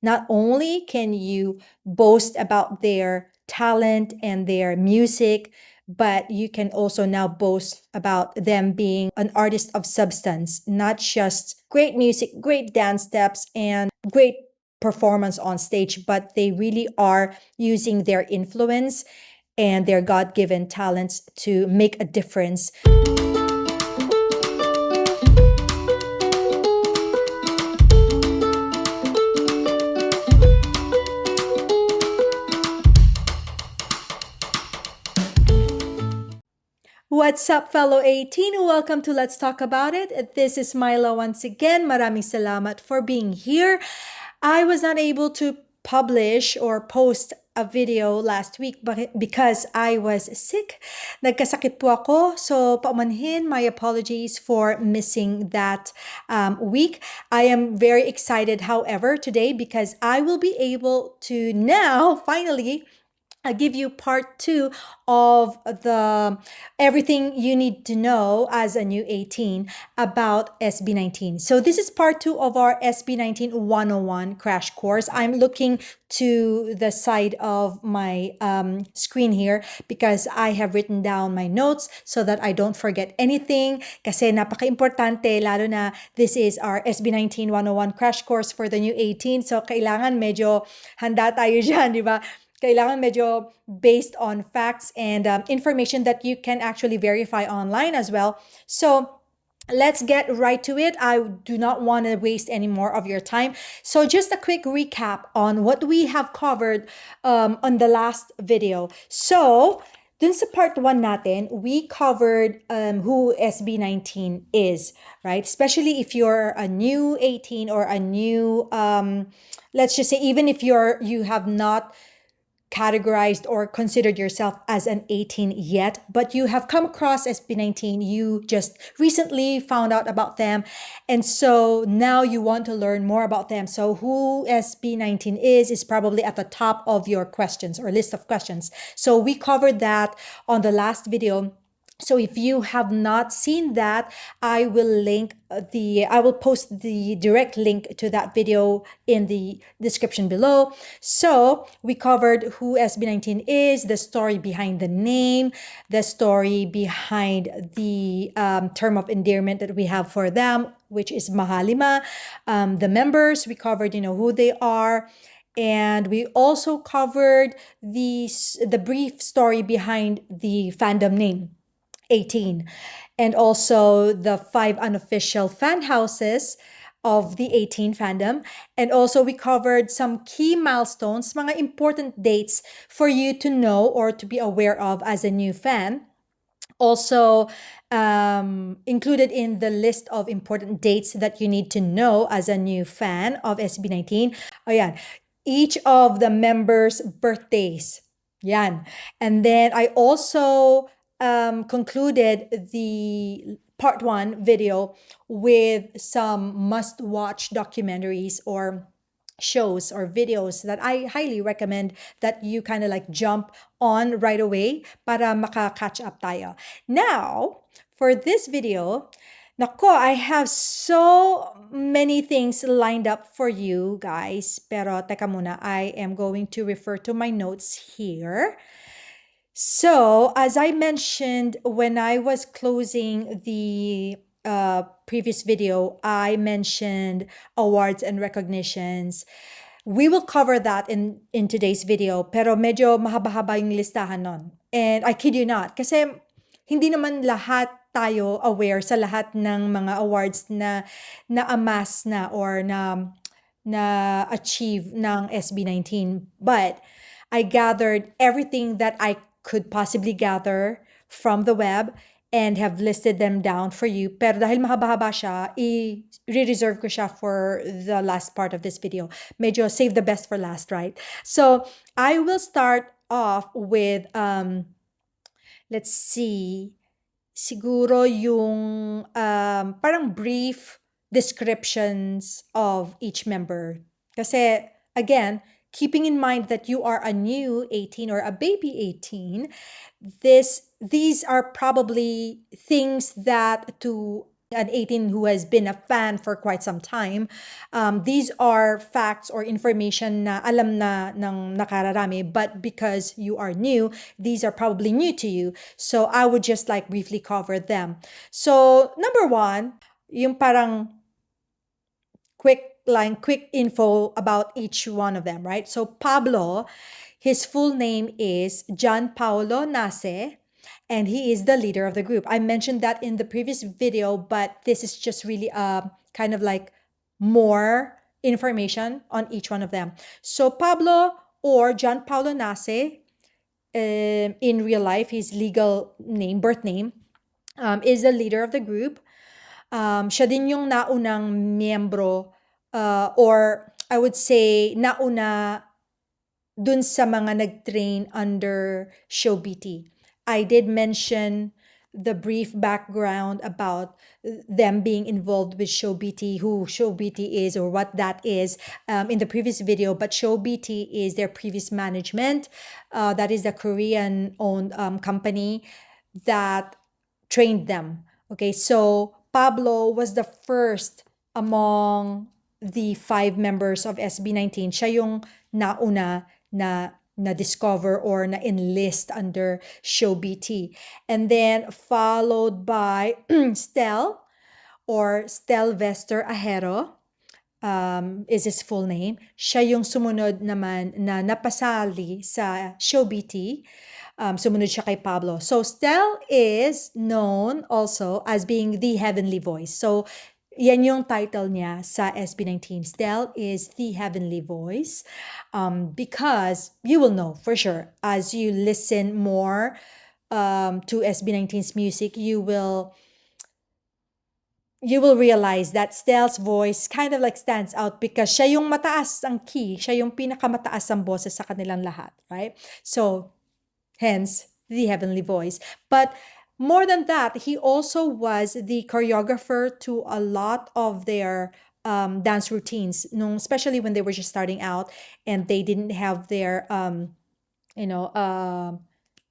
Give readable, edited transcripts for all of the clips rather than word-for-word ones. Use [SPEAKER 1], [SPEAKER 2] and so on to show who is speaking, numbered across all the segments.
[SPEAKER 1] Not only can you boast about their talent and their music, but you can also now boast about them being an artist of substance, not just great music, great dance steps, and great performance on stage, but they really are using their influence and their God given talents to make a difference. What's up, fellow 18? Welcome to Let's Talk About It. This is Mila once again. Maraming salamat for being here. I was not able to publish or post a video last week because I was sick. Nagkasakit po ako. So, paumanhin, my apologies for missing that week. I am very excited, however, today because I will be able to now finally give you part 2 of the everything you need to know as a new 18 about SB19. So this is part 2 of our SB19 101 crash course. I'm looking to the side of my screen here because I have written down my notes so that I don't forget anything. Kasi napaka-importante, lalo na this is our SB19 101 crash course for the new 18. So kailangan medyo handa tayo dyan, di ba? Kailangan medyo based on facts and information that you can actually verify online as well. So let's get right to it. I do not want to waste any more of your time. So just a quick recap on what we have covered on the last video. So dun sa part 1 natin, we covered who SB19 is, right? Especially if you're a new 18 or a new, let's just say, even if you have not categorized or considered yourself as an 18 yet, but you have come across SB19, you just recently found out about them, and so now you want to learn more about them. So who SB19 is probably at the top of your questions or list of questions. So we covered that on the last video. So if you have not seen that, I will post the direct link to that video in the description below. So we covered who SB19 is, the story behind the name, the story behind the term of endearment that we have for them, which is Mahalima. The members, we covered, who they are. And we also covered the brief story behind the fandom name, ATIN, and also the 5 unofficial fan houses of the ATIN fandom. And also we covered some key milestones, mga important dates for you to know or to be aware of as a new fan. Also included in the list of important dates that you need to know as a new fan of SB19. Ayan, each of the members' birthdays. Yan. And then I also concluded the part 1 video with some must-watch documentaries or shows or videos that I highly recommend that you kind of like jump on right away para maka-catch up tayo. Now, for this video, nako, I have so many things lined up for you guys. Pero teka muna, I am going to refer to my notes here. So, as I mentioned when I was closing the previous video, I mentioned awards and recognitions. We will cover that in today's video, pero medyo mahaba-haba yung listahan nun. And I kid you not, kasi hindi naman lahat tayo aware sa lahat ng mga awards na na-amass na or na-achieve ng SB19. But I gathered everything that I could possibly gather from the web and have listed them down for you. Pero dahil mahaba-haba siya, i-reserve ko siya for the last part of this video. Medyo save the best for last, right? So I will start off with, let's see, siguro yung parang brief descriptions of each member. Kasi, again, keeping in mind that you are a new 18 or a baby 18, these are probably things that to an 18 who has been a fan for quite some time, these are facts or information na alam na ng nakararami, but because you are new, these are probably new to you. So I would just like briefly cover them. So number one, yung parang quick info about each one of them, right? So Pablo, his full name is Gian Paolo Nace, and he is the leader of the group. I mentioned that in the previous video, but this is just really kind of like more information on each one of them. So Pablo or Gian Paolo Nace, in real life, his legal name, birth name, is the leader of the group. Siya din yung naunang miyembro, or I would say nauna dun sa mga nag-train under Show BT. I did mention the brief background about them being involved with Show BT, who Show BT is or what that is, in the previous video. But Show BT is their previous management. That is a Korean-owned company that trained them. Okay, so Pablo was the first among the 5 members of SB19. Siya yung nauna na discover or na enlist under Show BT. And then followed by Stel or Stelvester Ahero, is his full name. Siya yung sumunod naman na napasali sa Show BT. Sumunod siya kay Pablo. So Stel is known also as being the heavenly voice. So yan yung title niya sa SB19. Stel is the heavenly voice, because you will know for sure as you listen more to SB19's music, you will realize that Stel's voice kind of like stands out because siya yung mataas ang key, siya yung pinakamataas ang boses sa kanilang lahat, right? So hence the heavenly voice. But more than that, he also was the choreographer to a lot of their dance routines, especially when they were just starting out and they didn't have their,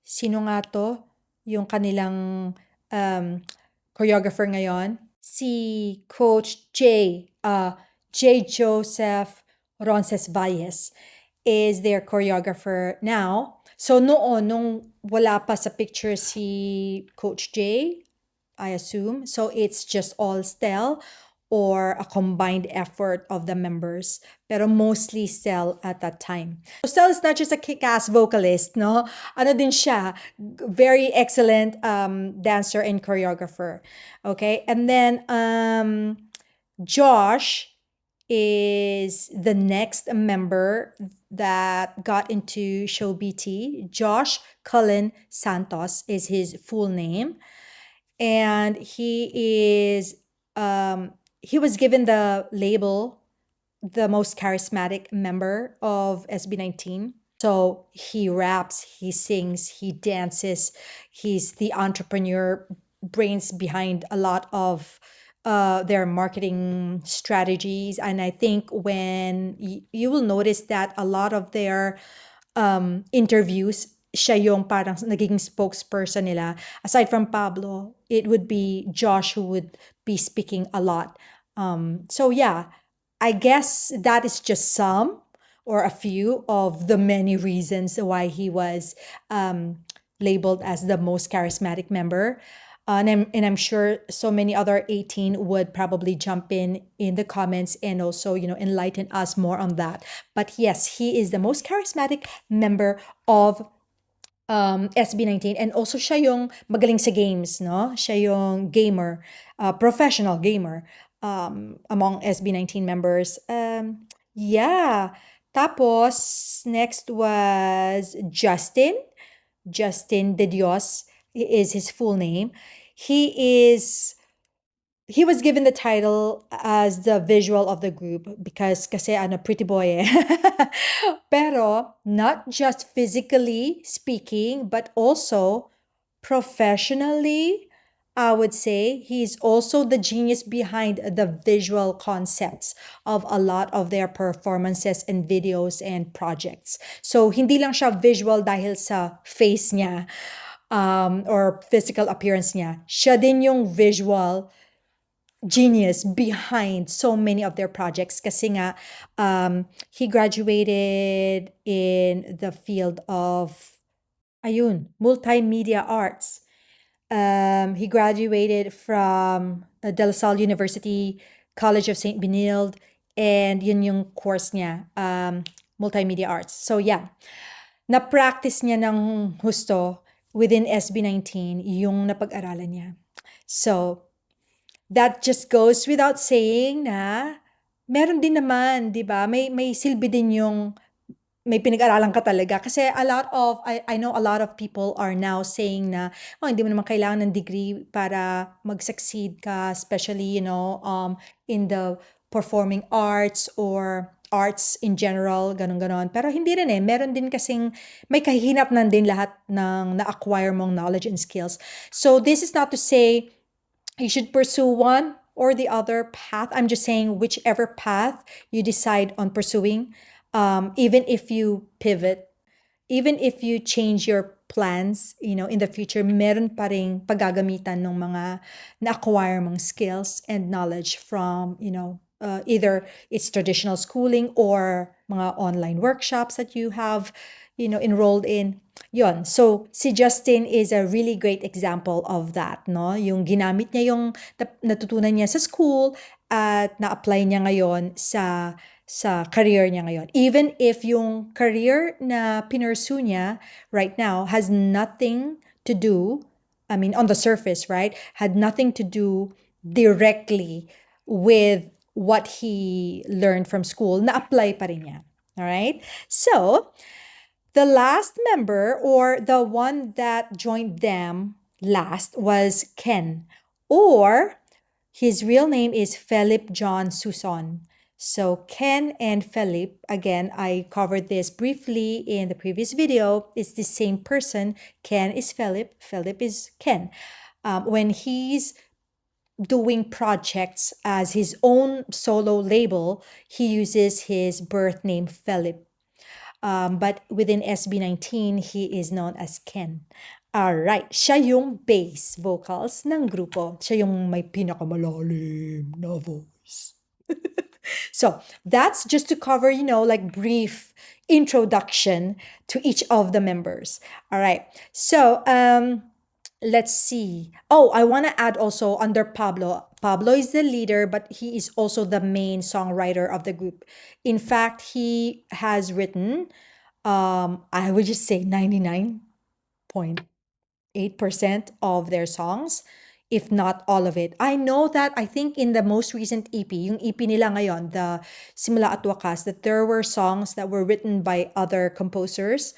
[SPEAKER 1] sino nga to? Yung kanilang choreographer ngayon? Si Coach J. Joseph Ronces Valles is their choreographer now. So noon, nung wala pa sa picture si Coach J, I assume, so it's just all Stel or a combined effort of the members, pero mostly Stel at that time. So Stel is not just a kick-ass vocalist, no? Ano din siya, very excellent dancer and choreographer. Okay, and then Josh is the next member that got into Show BT. Josh Cullen Santos is his full name. And he is, he was given the label, the most charismatic member of SB19. So he raps, he sings, he dances. He's the entrepreneur, brains behind a lot of their marketing strategies. And I think when you will notice that a lot of their interviews, siya yung parang nagiging spokesperson nila. Aside from Pablo, it would be Josh who would be speaking a lot. So yeah, I guess that is just some or a few of the many reasons why he was labeled as the most charismatic member. And I'm sure so many other 18 would probably jump in the comments and also, enlighten us more on that. But yes, he is the most charismatic member of SB19, and also siya yung magaling sa games, no? Siya yung gamer, professional gamer among SB19 members. Yeah. Tapos, next was Justin De Dios is his full name. He was given the title as the visual of the group because kasi pretty boy eh. Pero not just physically speaking, but also professionally, I would say he's also the genius behind the visual concepts of a lot of their performances and videos and projects. So hindi lang siya visual dahil sa face niya or physical appearance niya. Siya din yung visual genius behind so many of their projects kasi nga he graduated in the field of ayun, multimedia arts. He graduated from De La Salle University, College of St. Benilde, and yun yung course niya, multimedia arts. So yeah, na-practice niya ng husto within SB19 yung napag-aralan niya. So, that just goes without saying na meron din naman, 'di ba? May silbi din yung may pinag-aralan ka talaga kasi I know a lot of people are now saying na oh hindi mo naman kailangan ng degree para mag-succeed ka, especially in the performing arts or arts in general, ganun ganon. Pero hindi rin meron din kasing may kahihinatnan din lahat ng na-acquire mong knowledge and skills. So this is not to say you should pursue one or the other path. I'm just saying whichever path you decide on pursuing, even if you pivot, even if you change your plans, in the future, meron pa ring paggagamitan ng mga na-acquire mong skills and knowledge from, either it's traditional schooling or mga online workshops that you have, enrolled in. Yon. So, si Justin is a really great example of that, no? Yung ginamit niya yung natutunan niya sa school at na-apply niya ngayon sa career niya ngayon. Even if yung career na pinursue niya right now has nothing to do, I mean, on the surface, right? Had nothing to do directly with what he learned from school, na-apply pa rin niya. All right? So, the last member, or the one that joined them last, was Ken, or his real name is Philip John Suson. So Ken and Philip, again, I covered this briefly in the previous video. It's the same person. Ken is Philip, Philip is Ken. When he's doing projects as his own solo label, he uses his birth name Philip. But within SB19, he is known as Ken. Alright, siya yung bass vocals ng grupo. Siya yung may pinakamalalim na voice. So, that's just to cover, like brief introduction to each of the members. Alright, so let's see. Oh, I want to add also under Pablo. Pablo is the leader, but he is also the main songwriter of the group. In fact, he has written, I would just say 99.8% of their songs, if not all of it. I know that I think in the most recent EP, yung EP nila ngayon, the Simula at Wakas, that there were songs that were written by other composers.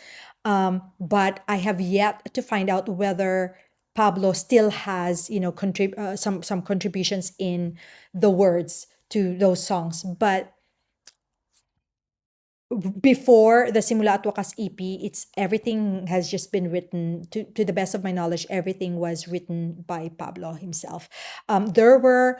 [SPEAKER 1] But I have yet to find out whether Pablo still has, some contributions in the words to those songs. But before the Simula at Wakas EP, everything has just been written, to the best of my knowledge, everything was written by Pablo himself. There were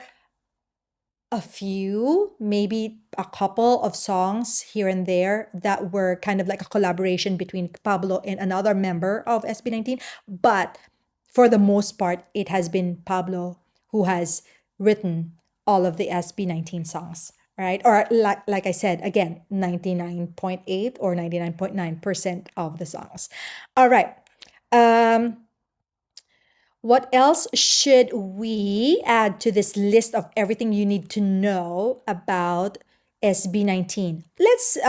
[SPEAKER 1] a few, maybe a couple of songs here and there that were kind of like a collaboration between Pablo and another member of SB19, but for the most part, it has been Pablo who has written all of the SB19 songs, right? Or like I said, again, 99.8 or 99.9% of the songs. All right. What else should we add to this list of everything you need to know about SB19? Let's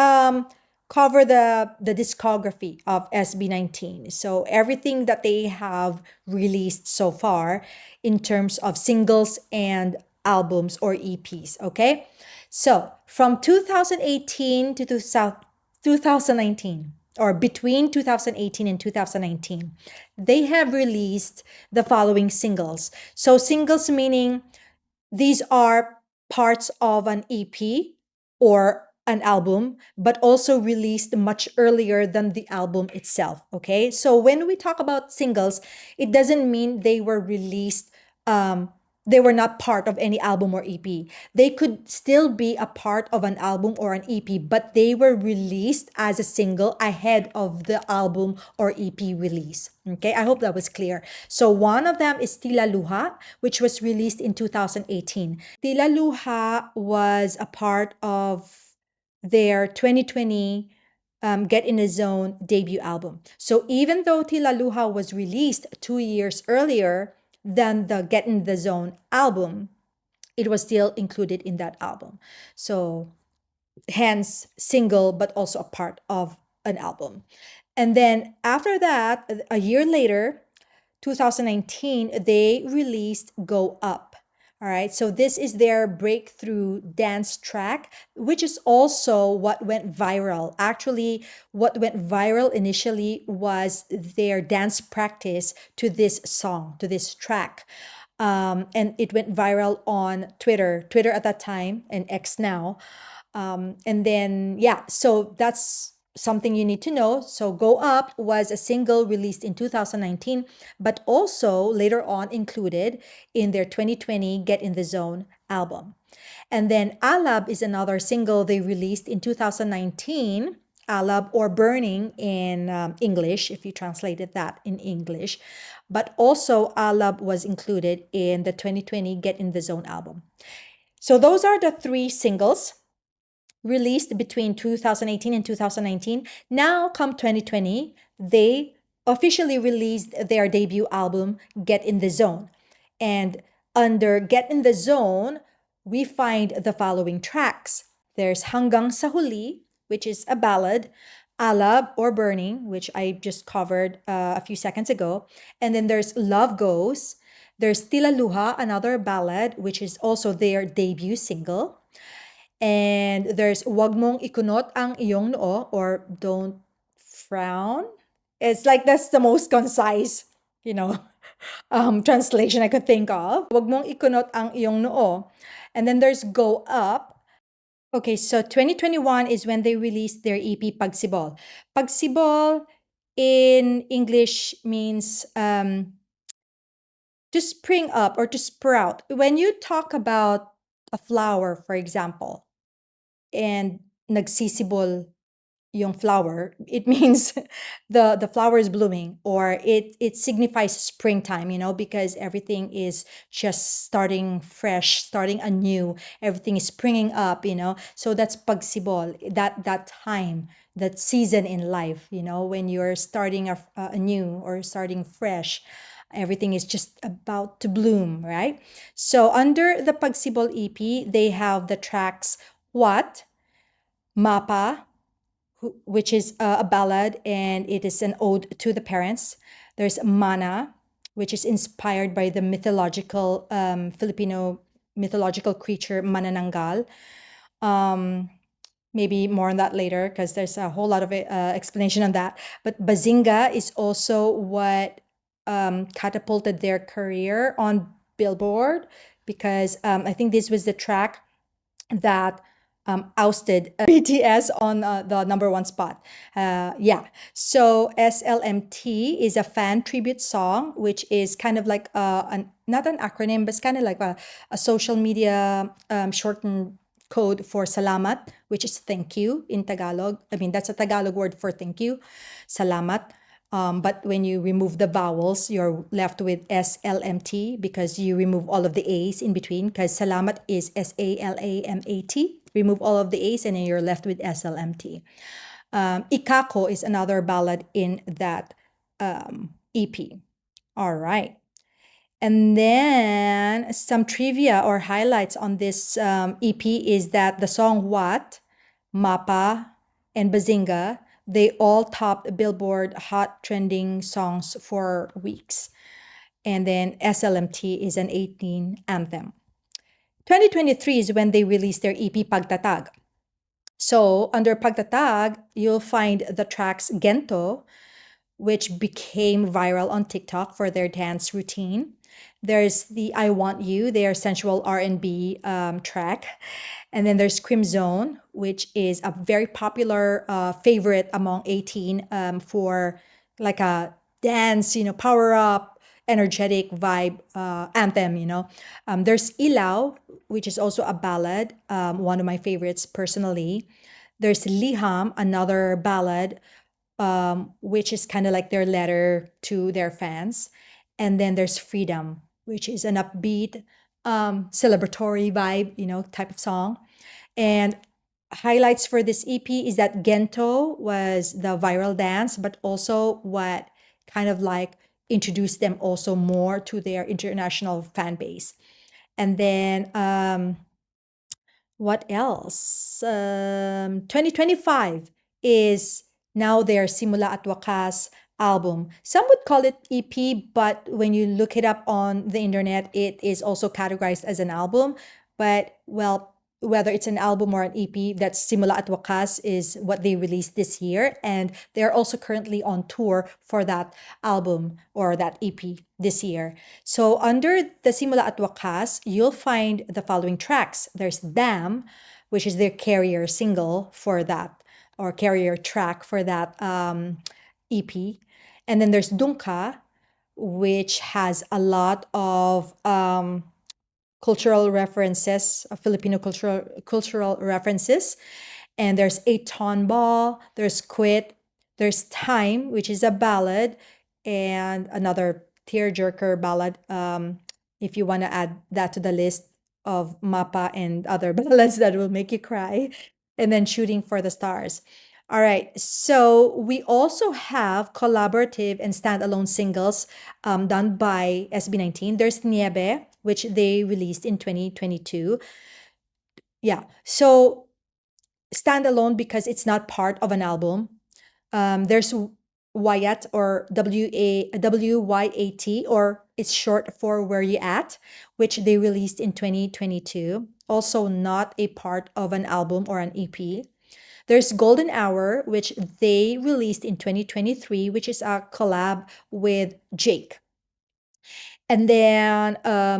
[SPEAKER 1] cover the discography of SB19. So everything that they have released so far in terms of singles and albums or EPs, okay? So from 2018 to 2019, or between 2018 and 2019, they have released the following singles. So singles meaning these are parts of an EP or an album, but also released much earlier than the album itself, okay? So when we talk about singles, it doesn't mean they were released they were not part of any album or EP. They could still be a part of an album or an EP, but they were released as a single ahead of the album or EP release. Okay, I hope that was clear. So one of them is Tila Luha, which was released in 2018. Tila Luha was a part of their 2020 Get in the Zone debut album. So even though Tila Luha was released 2 years earlier than the Get in the Zone album, it was still included in that album. So hence single, but also a part of an album. And then after that, a year later, 2019, they released Go Up. All right, so this is their breakthrough dance track, which is also what went viral. Actually, what went viral initially was their dance practice to this song, to this track. And it went viral on Twitter at that time, and X now. And then, yeah, so that's something you need to know. So Go Up was a single released in 2019, but also later on included in their 2020 Get in the Zone album. And then Alab is another single they released in 2019. Alab, or Burning in English, if you translated that in English. But also Alab was included in the 2020 Get in the Zone album. So those are the three singles released between 2018 and 2019. Now, come 2020, they officially released their debut album, Get in the Zone. And under Get in the Zone, we find the following tracks. There's Hanggang sa Huli, which is a ballad, Alab or Burning, which I just covered a few seconds ago. And then there's Love Goes. There's Tila Luha, another ballad, which is also their debut single. And there's Wag mong ikunot ang iyong noo, or Don't Frown. It's like that's the most concise, translation I could think of. Wag mong ikunot ang iyong noo. And then there's Go Up. Okay, so 2021 is when they released their EP Pagsibol. Pagsibol in English means to spring up or to sprout. When you talk about a flower, for example, and nagsisibol yung flower, it means the flower is blooming, or it signifies springtime, because everything is just starting fresh, starting anew, everything is springing up, so that's pagsibol, that time, that season in life, when you're starting anew or starting fresh, everything is just about to bloom, right? So under the Pagsibol EP, they have the tracks What, Mapa, which is a ballad, and it is an ode to the parents. There's Mana, which is inspired by the mythological Filipino mythological creature Manananggal. Maybe more on that later, because there's a whole lot of explanation on that. But Bazinga is also what catapulted their career on Billboard, because I think this was the track that ousted BTS on the number one spot. Yeah. So SLMT is a fan tribute song, which is kind of like not an acronym, but it's kind of like a social media shortened code for salamat, which is thank you in Tagalog. I mean, that's a Tagalog word for thank you, salamat. But when you remove the vowels, you're left with SLMT, because you remove all of the A's in between, because salamat is SALAMAT. Remove all of the A's and then you're left with SLMT. Ikako is another ballad in that EP. All right. And then some trivia or highlights on this EP is that the song What, Mapa, and Bazinga, they all topped Billboard Hot Trending Songs for weeks. And then SLMT is an 18 anthem. 2023 is when they released their EP Pagtatag. So under Pagtatag, you'll find the tracks Gento, which became viral on TikTok for their dance routine. There's the I Want You, their sensual R&B track. And then there's Crimzone, which is a very popular favorite among ATIN for like a dance, power up, energetic vibe anthem, there's Ilaw, which is also a ballad, one of my favorites personally. There's Liham, another ballad, which is kind of like their letter to their fans. And then there's Freedom, which is an upbeat, celebratory vibe, type of song. And highlights for this EP is that Gento was the viral dance, but also what kind of like introduced them also more to their international fan base. And then what else? 2025 is now their Simula at Wakas album. Some would call it EP, but when you look it up on the internet, it is also categorized as an album. But well, whether it's an album or an EP, that's Simula at Wakas is what they released this year. And they're also currently on tour for that album or that EP this year. So under the Simula at Wakas, you'll find the following tracks. There's Damn, which is their carrier single for that, or carrier track for that EP. And then there's Dungka, which has a lot of cultural references, Filipino cultural references. And there's A Ton Ball, there's Quit, there's Time, which is a ballad, and another tearjerker ballad. If you want to add that to the list of Mapa and other ballads that will make you cry, and then Shooting for the Stars. All right, so we also have collaborative and standalone singles done by SB19. There's Niebe, which they released in 2022. Yeah, so standalone because it's not part of an album. There's Wyatt, or WYAT, or it's short for Where You At, which they released in 2022. Also not a part of an album or an EP. There's Golden Hour, which they released in 2023, which is a collab with Jake. And then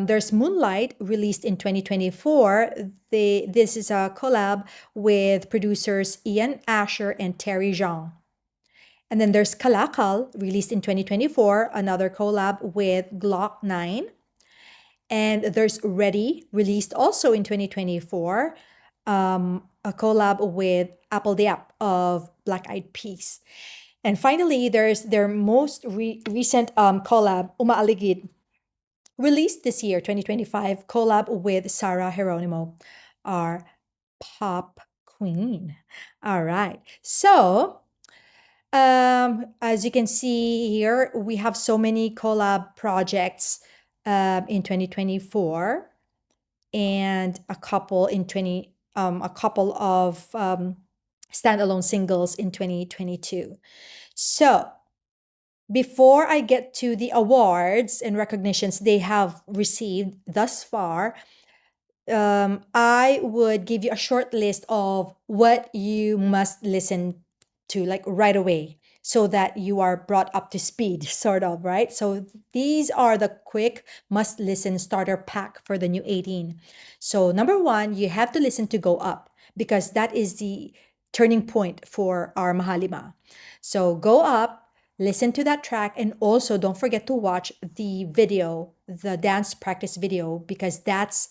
[SPEAKER 1] there's Moonlight, released in 2024. This is a collab with producers Ian Asher and Terry Zhang. And then there's Kalakal, released in 2024, another collab with Glock 9. And there's Ready, released also in 2024, a collab with Apple the App of Black Eyed Peas. And finally, there's their most recent collab, Umaaligid, released this year, 2025, collab with Sarah Geronimo, our pop queen. All right. So, as you can see here, we have so many collab projects in 2024, and a couple of standalone singles in 2022. So, before I get to the awards and recognitions they have received thus far, I would give you a short list of what you must listen to, like right away, so that you are brought up to speed, sort of, right? So these are the quick must listen starter pack for the new ATIN. So number one, you have to listen to Go Up, because that is the turning point for our Mahalima. So Go Up, listen to that track, and also don't forget to watch the video, the dance practice video, because that's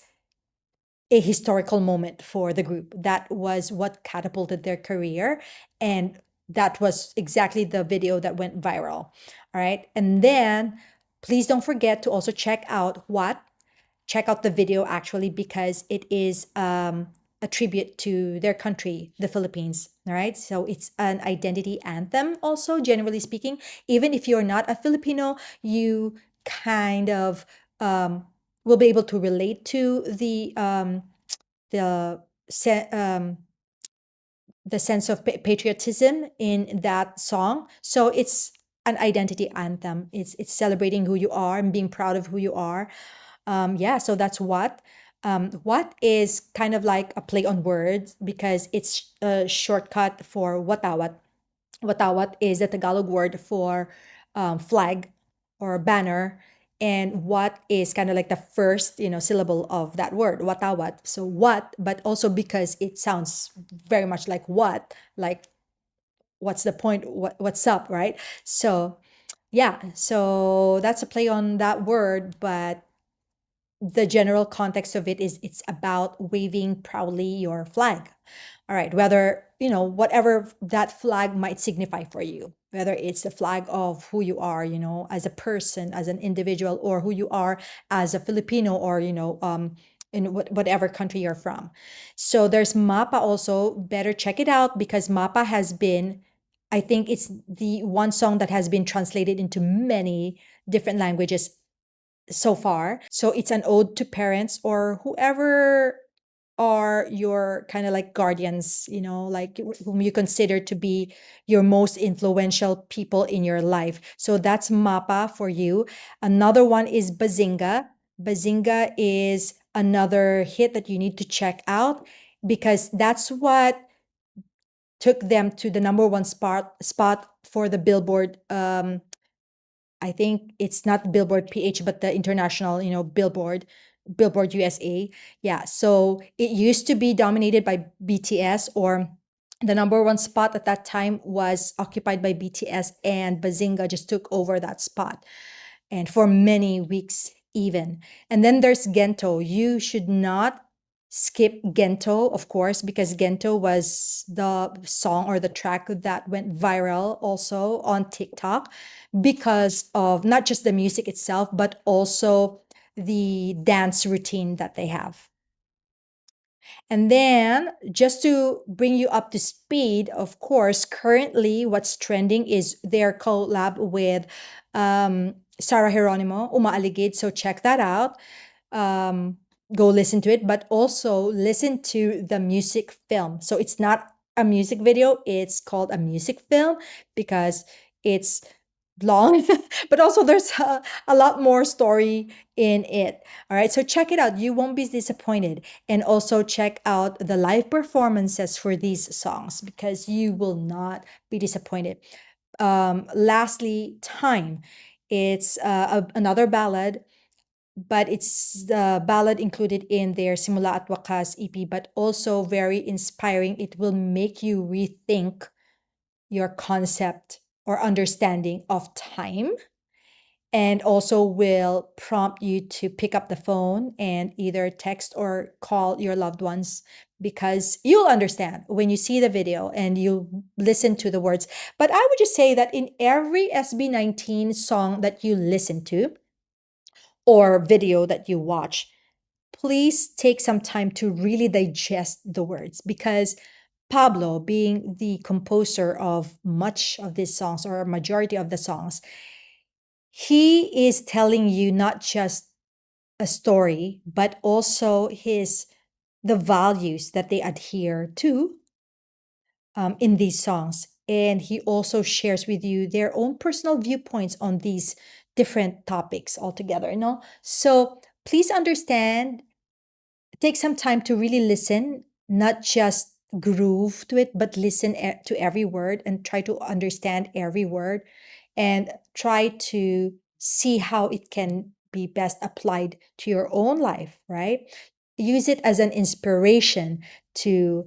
[SPEAKER 1] a historical moment for the group. That was what catapulted their career, and that was exactly the video that went viral. All right. And then please don't forget to also check out the video, actually, because it is a tribute to their country, the Philippines. All right. So it's an identity anthem, also, generally speaking. Even if you're not a Filipino, you kind of will be able to relate to the sense of patriotism in that song. So it's an identity anthem. It's celebrating who you are and being proud of who you are. Yeah, so that's what. What is kind of like a play on words, because it's a shortcut for watawat. Watawat is the Tagalog word for flag or banner, and what is kind of like the first syllable of that word, watawat. So what, but also because it sounds very much like what, like what's the point, what's up, right? So Yeah, so that's a play on that word, but the general context of it is it's about waving proudly your flag. All right, whether, whatever that flag might signify for you, whether it's the flag of who you are, as a person, as an individual, or who you are as a Filipino, or, in whatever country you're from. So there's MAPA also. Better check it out because MAPA has been, I think it's the one song that has been translated into many different languages so far. So it's an ode to parents or whoever are your kind of like guardians, like whom you consider to be your most influential people in your life. So that's Mapa for you. Another one is Bazinga. Bazinga is another hit that you need to check out because that's what took them to the number one spot for the Billboard. I think it's not Billboard PH, but the international, Billboard USA. Yeah. So it used to be dominated by BTS, or the number one spot at that time was occupied by BTS, and Bazinga just took over that spot. And for many weeks, even. And then there's Gento. You should not skip Gento, of course, because Gento was the song or the track that went viral also on TikTok because of not just the music itself, but also the dance routine that they have. And then, just to bring you up to speed, of course, currently what's trending is their collab with Sarah Geronimo, Umaaligid. So check that out. Um, Go listen to it, but also listen to the music film. So it's not a music video, it's called a music film because it's long, but also there's a lot more story in it. All right, so check it out. You won't be disappointed. And also check out the live performances for these songs because you will not be disappointed. Lastly, Time. It's another ballad, but it's the ballad included in their Simula at Wakas EP, but also very inspiring. It will make you rethink your concept or understanding of time, and also will prompt you to pick up the phone and either text or call your loved ones because you'll understand when you see the video and you listen to the words. But I would just say that in every SB19 song that you listen to or video that you watch, please take some time to really digest the words because Pablo, being the composer of much of these songs or a majority of the songs, he is telling you not just a story, but also the values that they adhere to in these songs. And he also shares with you their own personal viewpoints on these different topics altogether, So please understand, take some time to really listen, not just groove to it, but listen to every word and try to understand every word and try to see how it can be best applied to your own life, right? Use it as an inspiration to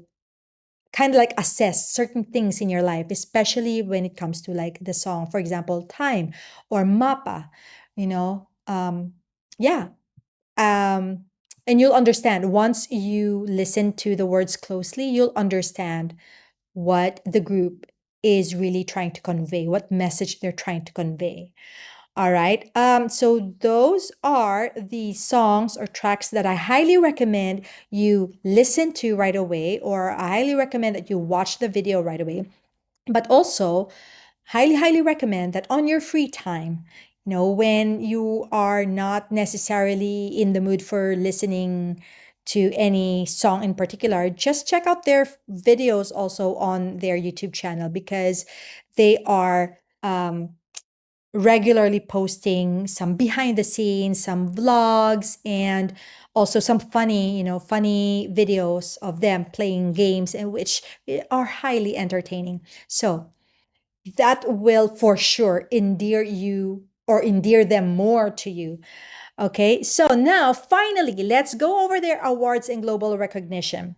[SPEAKER 1] kind of like assess certain things in your life, especially when it comes to like the song, for example, Time or Mapa, you know. Yeah, um, and you'll understand once you listen to the words closely, you'll understand what the group is really trying to convey, what message they're trying to convey. All right. So those are the songs or tracks that I highly recommend you listen to right away, or I highly recommend that you watch the video right away. But also, highly recommend that on your free time, when you are not necessarily in the mood for listening to any song in particular, just check out their videos also on their YouTube channel because they are regularly posting some behind the scenes, some vlogs, and also some funny videos of them playing games and which are highly entertaining. So that will for sure endear you or endear them more to you. Okay, so now finally, let's go over their awards and global recognition.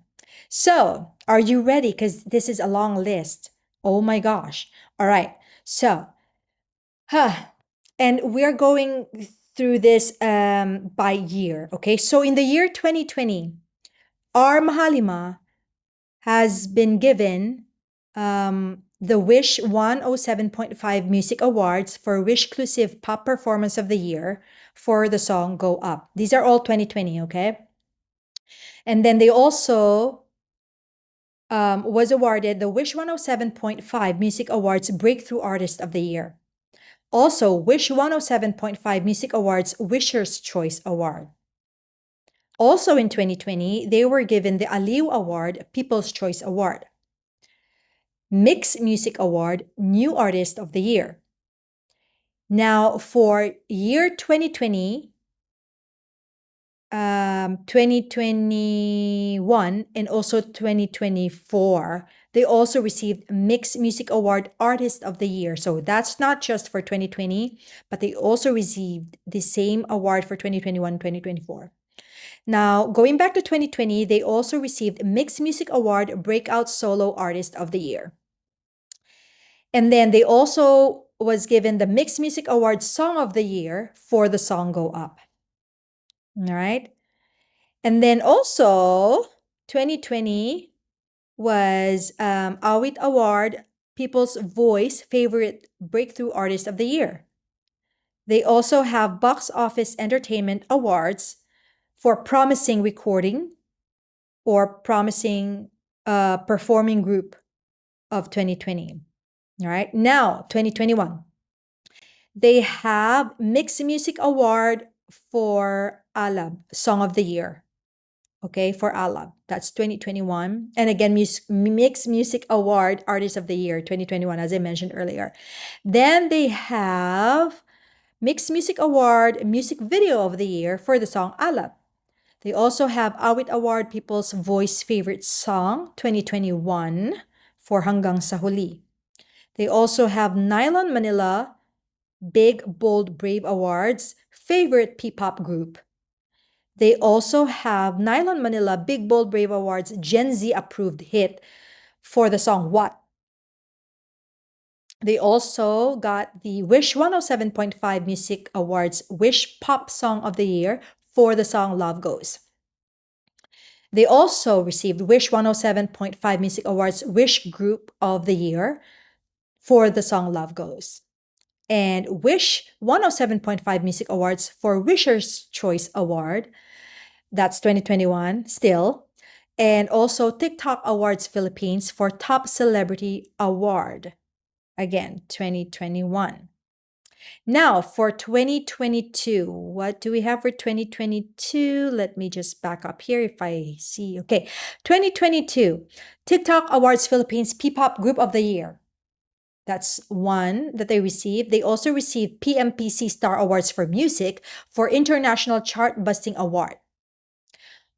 [SPEAKER 1] So, are you ready? Because this is a long list. Oh my gosh. All right. So, And we're going through this by year. Okay, so in the year 2020, our Mahalima has been given the Wish 107.5 Music Awards for Wish Exclusive Pop Performance of the Year for the song Go Up. These are all 2020, okay? And then they also was awarded the Wish 107.5 Music Awards Breakthrough Artist of the Year. Also, Wish 107.5 Music Awards Wisher's Choice Award. Also in 2020, they were given the Aliw Award People's Choice Award. Mix Music Award New Artist of the Year. Now, for year 2020, 2021, and also 2024, they also received Mix Music Award Artist of the Year. So that's not just for 2020, but they also received the same award for 2021, 2024. Now, going back to 2020, they also received Mix Music Award Breakout Solo Artist of the Year. And then they also was given the Mixed Music Award Song of the Year for the song Go Up. All right. And then also 2020 was Awit Award People's Voice Favorite Breakthrough Artist of the Year. They also have Box Office Entertainment Awards for Promising Recording or Promising Performing Group of 2020. All right. Now, 2021. They have Mixed Music Award for Alab, Song of the Year. Okay, for Alab. That's 2021. And again, Mixed Music Award Artist of the Year, 2021, as I mentioned earlier. Then they have Mixed Music Award Music Video of the Year for the song Alab. They also have Awit Award People's Voice Favorite Song, 2021, for Hanggang sa Huli. They also have Nylon Manila Big, Bold, Brave Awards Favorite P-Pop Group. They also have Nylon Manila Big, Bold, Brave Awards Gen Z Approved Hit for the song What. They also got the Wish 107.5 Music Awards Wish Pop Song of the Year for the song Love Goes. They also received Wish 107.5 Music Awards Wish Group of the Year for the song Love Goes. And Wish 107.5 Music Awards for Wisher's Choice Award. That's 2021 still. And also TikTok Awards Philippines for Top Celebrity Award. Again, 2021. Now, for 2022, what do we have for 2022? Let me just back up here if I see. Okay, 2022, TikTok Awards Philippines P-Pop Group of the Year. That's one that they received. They also received PMPC Star Awards for Music for International Chart Busting Award.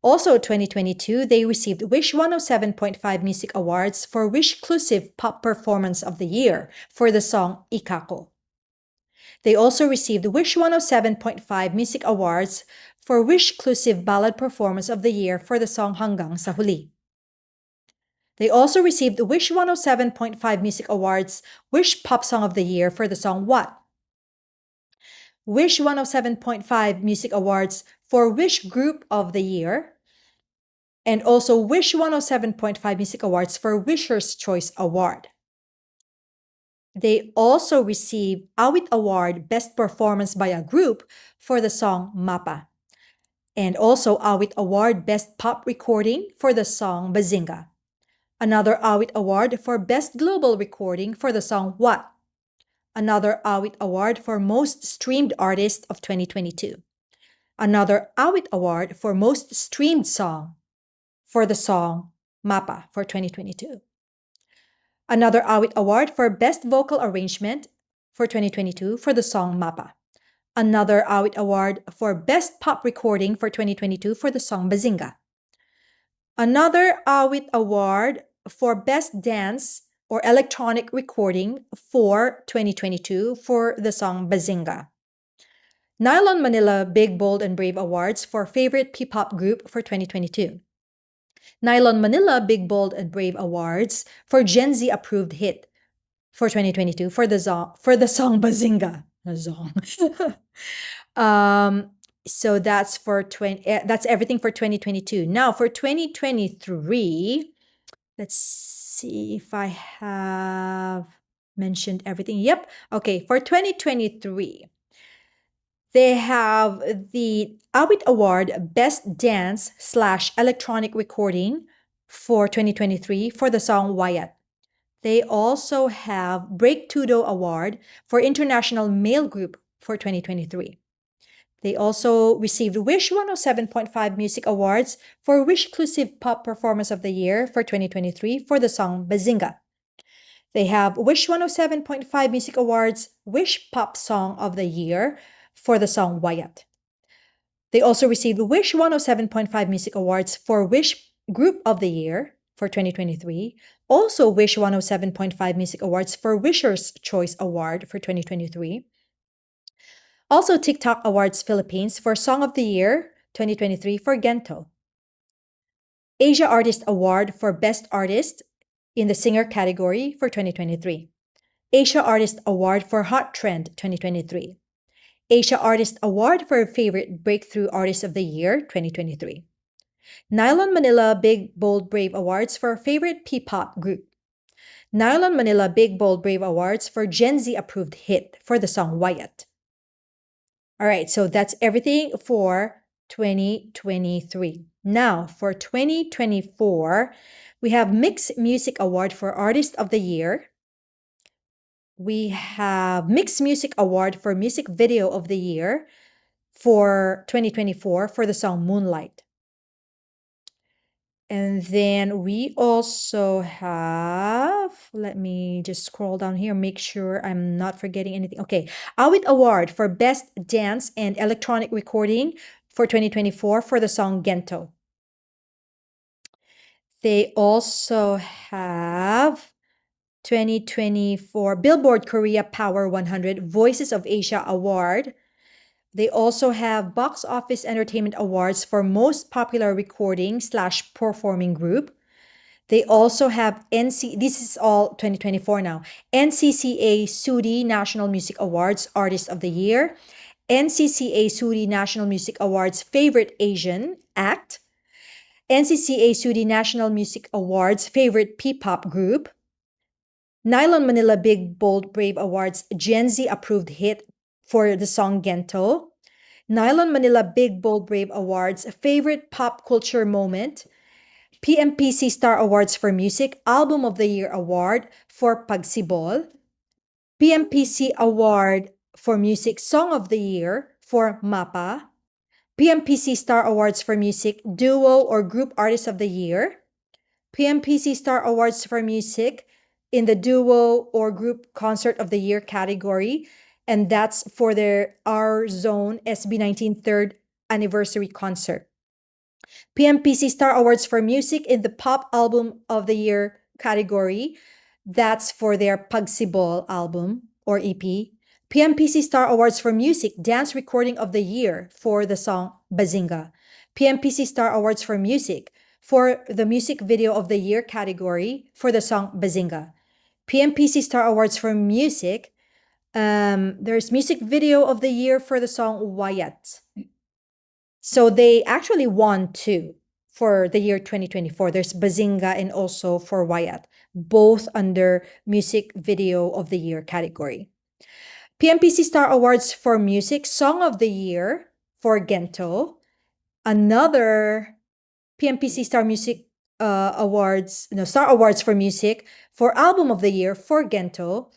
[SPEAKER 1] Also, 2022, they received Wish 107.5 Music Awards for Wish Exclusive Pop Performance of the Year for the song Ikako. They also received Wish 107.5 Music Awards for Wish Exclusive Ballad Performance of the Year for the song Hanggang sa Huli. They also received the Wish 107.5 Music Awards Wish Pop Song of the Year for the song What. Wish 107.5 Music Awards for Wish Group of the Year. And also Wish 107.5 Music Awards for Wisher's Choice Award. They also received Awit Award Best Performance by a Group for the song Mapa. And also Awit Award Best Pop Recording for the song Bazinga. Another Awit Award for Best Global Recording for the song What. Another Awit Award for Most Streamed Artist of 2022. Another Awit Award for Most Streamed Song for the song Mapa for 2022. Another Awit Award for Best Vocal Arrangement for 2022 for the song Mapa. Another Awit Award for Best Pop Recording for 2022 for the song Bazinga. Another Awit Award for Best Dance or Electronic Recording for 2022 for the song Bazinga. Nylon Manila Big, Bold, and Brave Awards for Favorite P-Pop Group for 2022. Nylon Manila Big, Bold, and Brave Awards for Gen Z Approved Hit for 2022 for the song Bazinga. a song. um, so that's for that's everything for 2022. Now for 2023, let's see if I have mentioned everything. Yep. Okay, for 2023, they have the AWIT Award Best Dance slash Electronic Recording for 2023 for the song Wyatt. They also have Break Tudo Award for International Male Group for 2023. They also received Wish 107.5 Music Awards for Wish Inclusive Pop Performance of the Year for 2023 for the song Bazinga. They have Wish 107.5 Music Awards Wish Pop Song of the Year for the song Wyatt. They also received Wish 107.5 Music Awards for Wish Group of the Year for 2023. Also Wish 107.5 Music Awards for Wisher's Choice Award for 2023. Also TikTok Awards Philippines for Song of the Year 2023 for Gento. Asia Artist Award for Best Artist in the Singer category for 2023. Asia Artist Award for Hot Trend 2023. Asia Artist Award for Favorite Breakthrough Artist of the Year 2023. Nylon Manila Big Bold Brave Awards for Favorite P-Pop Group. Nylon Manila Big Bold Brave Awards for Gen Z Approved Hit for the song Wyatt. All right, so that's everything for 2023. Now, for 2024, we have Mixed Music Award for Artist of the Year. We have Mixed Music Award for Music Video of the Year for 2024 for the song Moonlight. And then we also have, let me just scroll down here, make sure I'm not forgetting anything. Okay, Awit Award for Best Dance and Electronic Recording for 2024 for the song Gento. They also have 2024 Billboard Korea Power 100 Voices of Asia Award. They also have Box Office Entertainment Awards for Most Popular Recording / Performing Group. They also have this is all 2024 now, NCCA Sudi National Music Awards Artist of the Year, NCCA Sudi National Music Awards Favorite Asian Act, NCCA Sudi National Music Awards Favorite P-Pop Group, Nylon Manila Big Bold Brave Awards Gen Z Approved Hit for the song Gento, Nylon Manila Big Bold Brave Awards Favorite Pop Culture Moment, PMPC Star Awards for Music Album of the Year Award for Pagsibol, PMPC Award for Music Song of the Year for Mapa, PMPC Star Awards for Music Duo or Group Artist of the Year, PMPC Star Awards for Music in the Duo or Group Concert of the Year category, and that's for their Our Zone SB19 third anniversary concert. PMPC Star Awards for Music in the Pop Album of the Year category, that's for their Pagsibol album or EP. PMPC Star Awards for Music Dance Recording of the Year for the song Bazinga. PMPC Star Awards for Music for the Music Video of the Year category for the song Bazinga. PMPC Star Awards for Music, there's Music Video of the Year for the song Wyatt. So they actually won two for the year 2024. There's Bazinga and also for Wyatt, both under Music Video of the Year category. PMPC Star Awards for Music Song of the Year for Gento. Another PMPC Star Music Star Awards for Music for Album of the Year for Gento.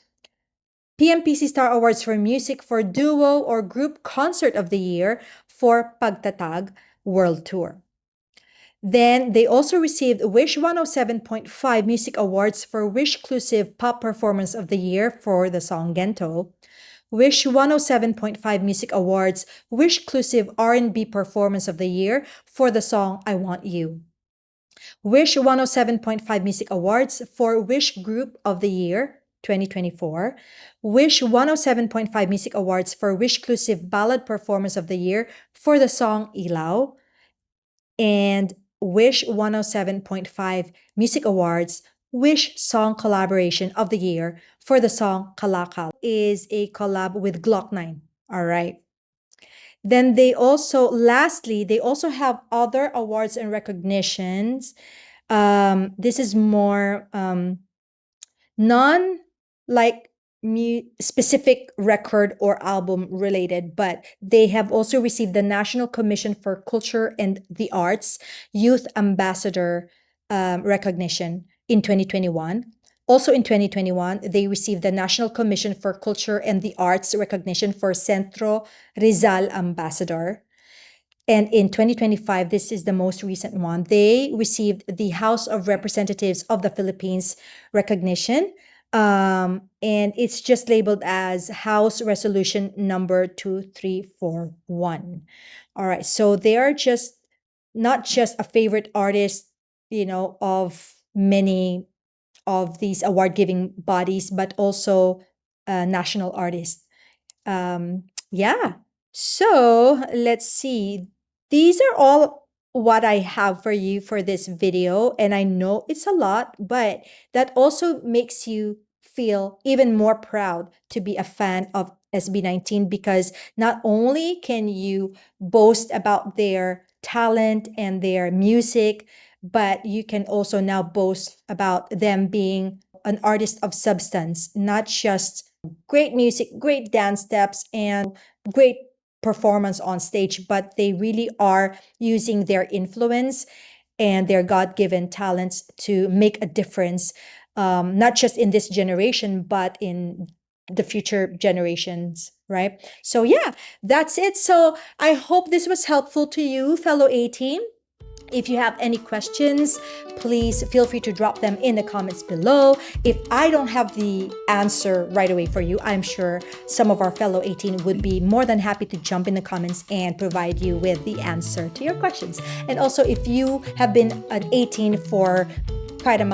[SPEAKER 1] PMPC Star Awards for Music for Duo or Group Concert of the Year for Pagtatag World Tour. Then they also received Wish 107.5 Music Awards for Wish Inclusive Pop Performance of the Year for the song Gento. Wish 107.5 Music Awards Wish Inclusive R&B Performance of the Year for the song I Want You. Wish 107.5 Music Awards for Wish Group of the Year 2024. Wish 107.5 Music Awards for Wish Inclusive Ballad Performance of the Year for the song Ilaw. And Wish 107.5 Music Awards Wish Song Collaboration of the Year for the song Kalakal is a collab with Glock 9. All right. Then lastly, they also have other awards and recognitions. This is more non like specific record or album related, but they have also received the National Commission for Culture and the Arts Youth Ambassador recognition in 2021. Also in 2021, they received the National Commission for Culture and the Arts recognition for Centro Rizal Ambassador. And in 2025, this is the most recent one, they received the House of Representatives of the Philippines recognition. And it's just labeled as House Resolution number 2341. All right. So they are just not just a favorite artist, of many of these award giving bodies, but also a national artist. Yeah. So let's see. These are all what I have for you for this video. And I know it's a lot, but that also makes you feel even more proud to be a fan of SB19, because not only can you boast about their talent and their music, but you can also now boast about them being an artist of substance, not just great music, great dance steps, and great performance on stage, but they really are using their influence and their God-given talents to make a difference, not just in this generation, but in the future generations, right? So yeah, that's it. So I hope this was helpful to you, fellow A-Team. If you have any questions, please feel free to drop them in the comments below. If I don't have the answer right away for you, I'm sure some of our fellow A-Team would be more than happy to jump in the comments and provide you with the answer to your questions. And also, if you have been an A-Team for quite an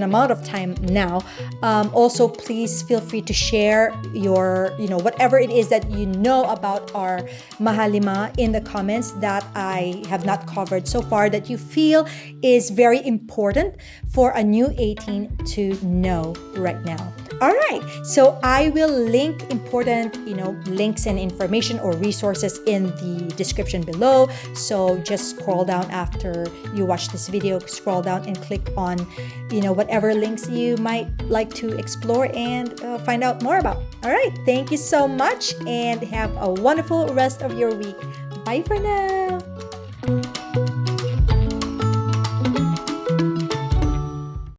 [SPEAKER 1] amount of time now, also please feel free to share your whatever it is that you know about our Mahalima in the comments that I have not covered so far, that you feel is very important for a new A-Team to know right now. All right, so I will link important links and information or resources in the description below. So just scroll down after you watch this video, scroll down and click on whatever links you might like to explore and find out more about. All right, thank you so much and have a wonderful rest of your week. Bye for now.